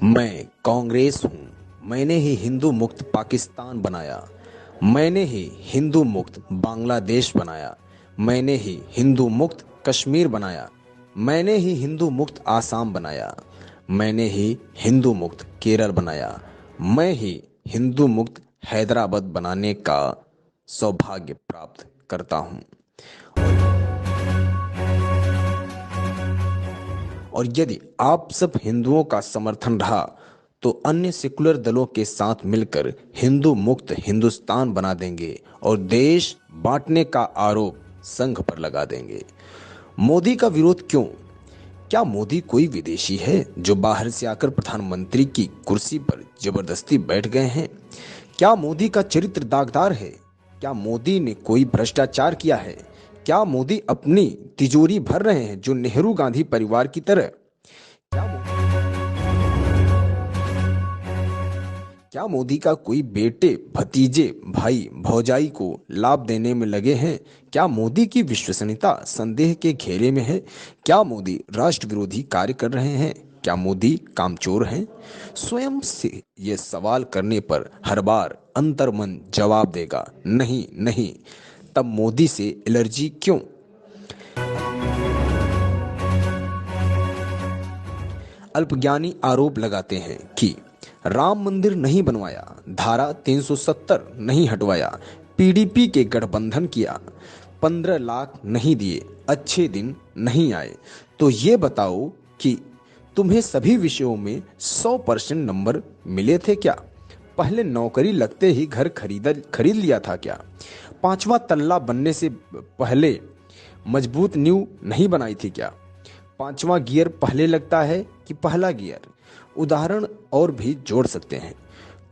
मैं कांग्रेस हूँ। मैंने ही हिंदू मुक्त पाकिस्तान बनाया। मैंने ही हिंदू मुक्त बांग्लादेश बनाया। मैंने ही हिंदू मुक्त कश्मीर बनाया। मैंने ही हिंदू मुक्त आसाम बनाया। मैंने ही हिंदू मुक्त केरल बनाया। मैं ही हिंदू मुक्त हैदराबाद बनाने का सौभाग्य प्राप्त करता हूँ। और यदि आप सब हिंदुओं का समर्थन रहा तो अन्य सेकुलर दलों के साथ मिलकर हिंदू मुक्त हिंदुस्तान बना देंगे और देश बांटने का आरोप संघ पर लगा देंगे। मोदी का विरोध क्यों? क्या मोदी कोई विदेशी है जो बाहर से आकर प्रधानमंत्री की कुर्सी पर जबरदस्ती बैठ गए हैं? क्या मोदी का चरित्र दागदार है? क्या मोदी ने कोई भ्रष्टाचार किया है? क्या मोदी अपनी तिजोरी भर रहे हैं जो नेहरू गांधी परिवार की तरह? क्या क्या मोदी का कोई बेटे, भतीजे, भाई, भौजाई को लाभ देने में लगे हैं? क्या मोदी की विश्वसनीयता संदेह के घेरे में है? क्या मोदी राष्ट्र विरोधी कार्य कर रहे हैं? क्या मोदी कामचोर हैं? स्वयं से ये सवाल करने पर हर बार अंतर्मन जवाब देगा, नहीं नहीं। तब मोदी से एलर्जी क्यों? अल्पज्ञानी आरोप लगाते हैं कि राम मंदिर नहीं बनवाया, धारा 370 नहीं हटवाया, पीडीपी के गठबंधन किया, 15 लाख नहीं दिए, अच्छे दिन नहीं आए। तो ये बताओ कि तुम्हें सभी विषयों में 100% नंबर मिले थे क्या? पहले नौकरी लगते ही घर खरीद लिया था क्या? पांचवा तल्ला बनने से पहले मजबूत नींव नहीं बनाई थी क्या? पांचवा गियर पहले लगता है कि पहला गियर? उदाहरण और भी जोड़ सकते हैं।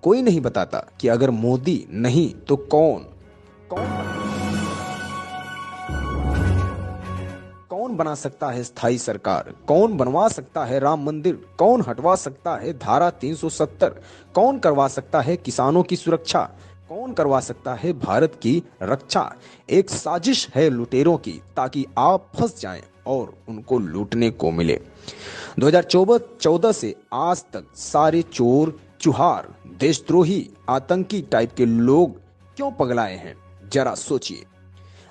कोई नहीं बताता कि अगर मोदी नहीं तो कौन कौन कौन बना सकता है स्थायी सरकार? कौन बनवा सकता है राम मंदिर? कौन हटवा सकता है धारा 370? कौन करवा सकता है किसानों की सुरक्षा? कौन करवा सकता है भारत की रक्षा? एक साजिश है लुटेरों की ताकि आप फंस जाएं और उनको लूटने को मिले। 2014 से आज तक सारे चोर, चुहार, देशद्रोही, आतंकी टाइप के लोग क्यों पगलाए हैं? जरा सोचिए।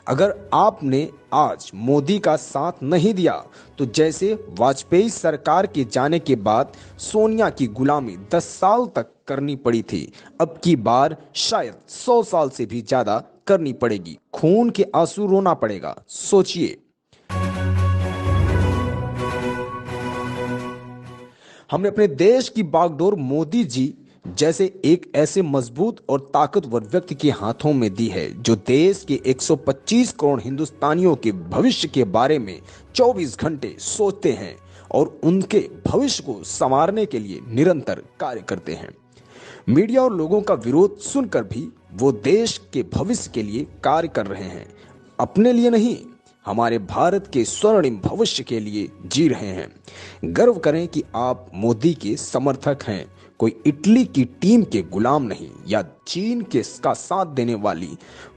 अगर आपने आज मोदी का साथ नहीं दिया तो जैसे वाजपेयी सरकार के जाने के बाद सोनिया की गुलामी 10 साल तक करनी पड़ी थी, अब की बार शायद 100 साल से भी ज्यादा करनी पड़ेगी। खून के आंसू रोना पड़ेगा। सोचिए। हमने अपने देश की बागडोर मोदी जी जैसे एक ऐसे मजबूत और ताकतवर व्यक्ति के हाथों में दी है जो देश के 125 करोड़ हिंदुस्तानियों के भविष्य के बारे में 24 घंटे सोचते हैं और उनके भविष्य को संवारने के लिए निरंतर कार्य करते हैं। मीडिया और लोगों का विरोध सुनकर भी वो देश के भविष्य के लिए कार्य कर रहे हैं, अपने लिए नहीं, हमारे भारत के स्वर्णिम भविष्य के लिए जी रहे हैं। गर्व करें कि आप मोदी के समर्थक हैं, कोई इटली की टीम के गुलाम नहीं या चीन के का साथ देने वाली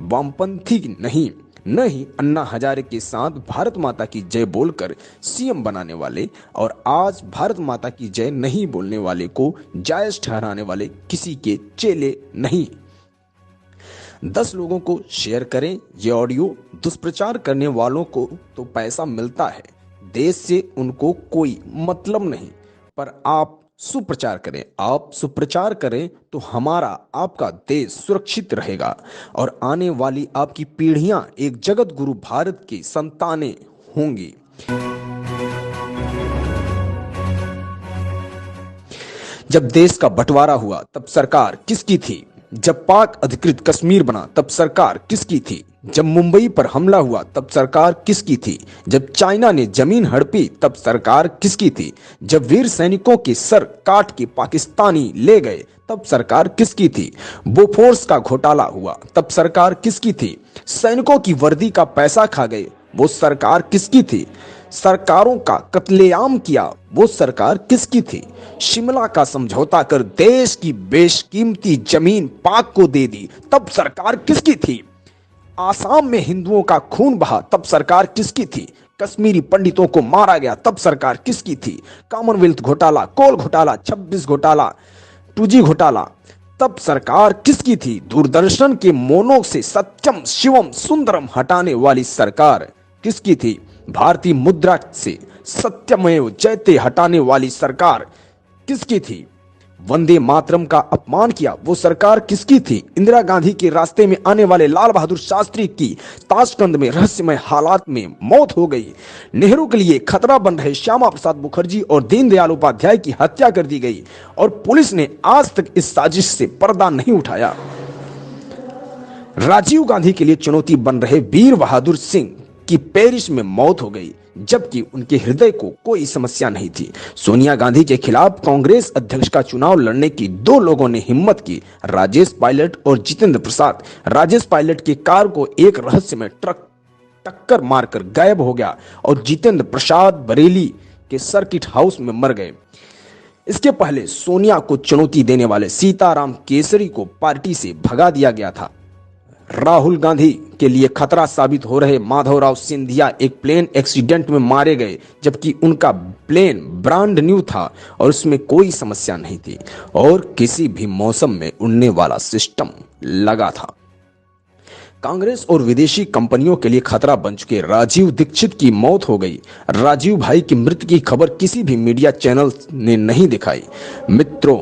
वामपंथी नहीं, न ही अन्ना हजारे के साथ भारत माता की जय बोलकर सीएम बनाने वाले और आज भारत माता की जय नहीं बोलने वाले को जायज ठहराने वाले किसी के चेले नहीं। 10 लोगों को शेयर करें ये ऑडियो। दुष्प्रचार करने वालों को तो पैसा मिलता है, देश से उनको कोई मतलब नहीं, पर आप सुप्रचार करें। आप सुप्रचार करें तो हमारा आपका देश सुरक्षित रहेगा और आने वाली आपकी पीढ़ियां एक जगत गुरु भारत की संतानें होंगी। जब देश का बंटवारा हुआ तब सरकार किसकी थी? जब पाक अधिकृत कश्मीर बना तब सरकार किसकी थी? जब मुंबई पर हमला हुआ तब सरकार किसकी थी? जब चाइना ने जमीन हड़पी तब सरकार किसकी थी? जब वीर सैनिकों के सर काट के पाकिस्तानी ले गए तब सरकार किसकी थी? बोफोर्स का घोटाला हुआ तब सरकार किसकी थी? सैनिकों की वर्दी का पैसा खा गए, वो सरकार किसकी थी? सरकारों का कत्लेआम किया, वो सरकार किसकी थी? शिमला का समझौता कर देश की बेशकीमती जमीन पाक को दे दी, तब सरकार किसकी थी? आसाम में हिंदुओं का खून बहा, तब सरकार किसकी थी? कश्मीरी पंडितों को मारा गया तब सरकार किसकी थी? कॉमनवेल्थ घोटाला, कोल घोटाला, 26 घोटाला, 2G घोटाला, तब सरकार किसकी थी? दूरदर्शन के मोनो से सत्यम शिवम सुंदरम हटाने वाली सरकार किसकी थी? भारतीय मुद्रा से सत्यमेव जयते हटाने वाली सरकार किसकी थी? वंदे मातरम का अपमान किया वो सरकार किसकी थी? इंदिरा गांधी के रास्ते में आने वाले लाल बहादुर शास्त्री की ताशकंद में रहस्यमय हालात में मौत हो गई। नेहरू के लिए खतरा बन रहे श्यामा प्रसाद मुखर्जी और दीनदयाल उपाध्याय की हत्या कर दी गई और पुलिस ने आज तक इस साजिश से पर्दा नहीं उठाया। राजीव गांधी के लिए चुनौती बन रहे वीर बहादुर सिंह की पेरिस में मौत हो गई जबकि उनके हृदय को कोई समस्या नहीं थी। सोनिया गांधी के खिलाफ कांग्रेस अध्यक्ष का चुनाव लड़ने की दो लोगों ने हिम्मत की, राजेश पायलट और जितेंद्र प्रसाद। राजेश पायलट की कार को एक रहस्यमय ट्रक टक्कर मारकर गायब हो गया और जितेंद्र प्रसाद बरेली के सर्किट हाउस में मर गए। इसके पहले सोनिया को चुनौती देने वाले सीताराम केसरी को पार्टी से भगा दिया गया था। राहुल गांधी के लिए खतरा साबित हो रहे माधवराव सिंधिया एक प्लेन एक्सीडेंट में मारे गए जबकि उनका प्लेन ब्रांड न्यू था और उसमें कोई समस्या नहीं थी और किसी भी मौसम में उड़ने वाला सिस्टम लगा था। कांग्रेस और विदेशी कंपनियों के लिए खतरा बन चुके राजीव दीक्षित की मौत हो गई। राजीव भाई की मृत्यु की खबर किसी भी मीडिया चैनल ने नहीं दिखाई। मित्रों,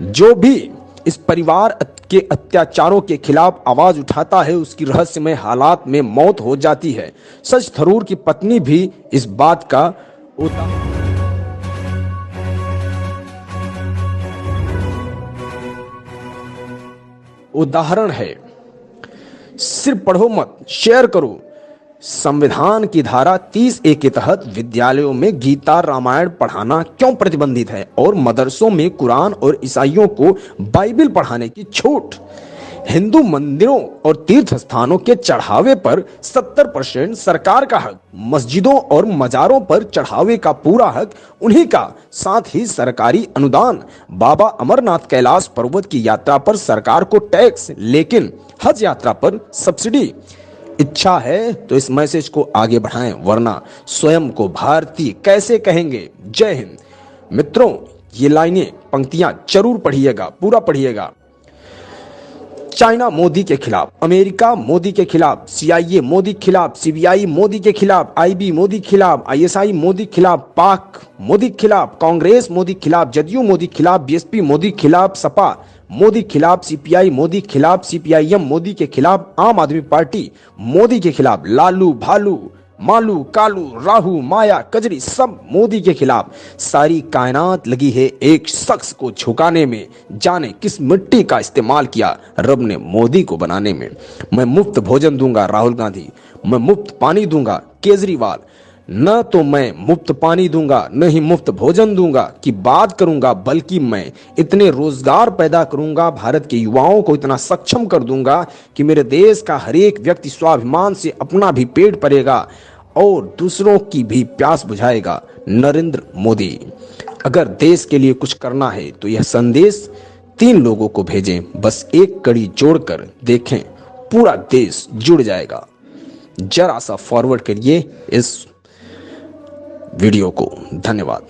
जो भी इस परिवार के अत्याचारों के खिलाफ आवाज उठाता है उसकी रहस्यमय हालात में मौत हो जाती है। सच थरूर की पत्नी भी इस बात का उदाहरण है। सिर्फ पढ़ो मत, शेयर करो। संविधान की धारा 30A के तहत विद्यालयों में गीता रामायण पढ़ाना क्यों प्रतिबंधित है और मदरसों में कुरान और ईसाइयों को बाइबल पढ़ाने की छूट? हिंदू मंदिरों और तीर्थ स्थानों के चढ़ावे पर 70% सरकार का हक, मस्जिदों और मजारों पर चढ़ावे का पूरा हक उन्हीं का, साथ ही सरकारी अनुदान। बाबा अमरनाथ कैलाश पर्वत की यात्रा पर सरकार को टैक्स, लेकिन हज यात्रा पर सब्सिडी। इच्छा है तो इस मैसेज को आगे बढ़ाएं, वरना स्वयं को भारतीय कैसे कहेंगे? जय हिंद। मित्रों, ये लाइनें, पंक्तियां जरूर पढ़िएगा, पूरा पढ़िएगा। चाइना मोदी के खिलाफ, अमेरिका मोदी के खिलाफ, CIA मोदी के खिलाफ, CBI मोदी के खिलाफ, IB मोदी के खिलाफ, ISI मोदी के खिलाफ, पाक मोदी के खिलाफ, कांग्रेस मोदी के खिलाफ, जदयू मोदी के खिलाफ, BSP मोदी के खिलाफ, सपा मोदी के खिलाफ, CPI मोदी के खिलाफ, CPIM मोदी के खिलाफ, आम आदमी पार्टी मोदी के खिलाफ, लालू भालू मालू कालू राहू माया कजरी सब मोदी के खिलाफ। सारी कायनात लगी है एक शख्स को झुकाने में। जाने किस मिट्टी का इस्तेमाल किया रब ने मोदी को बनाने में। मैं मुफ्त भोजन दूंगा राहुल गांधी, मैं मुफ्त पानी दूंगा केजरीवाल। न तो मैं मुफ्त पानी दूंगा न ही मुफ्त भोजन दूंगा की बात करूंगा, बल्कि मैं इतने रोजगार पैदा करूंगा, भारत के युवाओं को इतना सक्षम कर दूंगा कि मेरे देश का हर एक व्यक्ति स्वाभिमान से अपना भी पेट भरेगा और दूसरों की भी प्यास बुझाएगा। नरेंद्र मोदी। अगर देश के लिए कुछ करना है तो यह संदेश 3 लोगों को भेजें, बस एक कड़ी जोड़कर देखें, पूरा देश जुड़ जाएगा। जरा सा फॉरवर्ड करिए इस वीडियो को। धन्यवाद।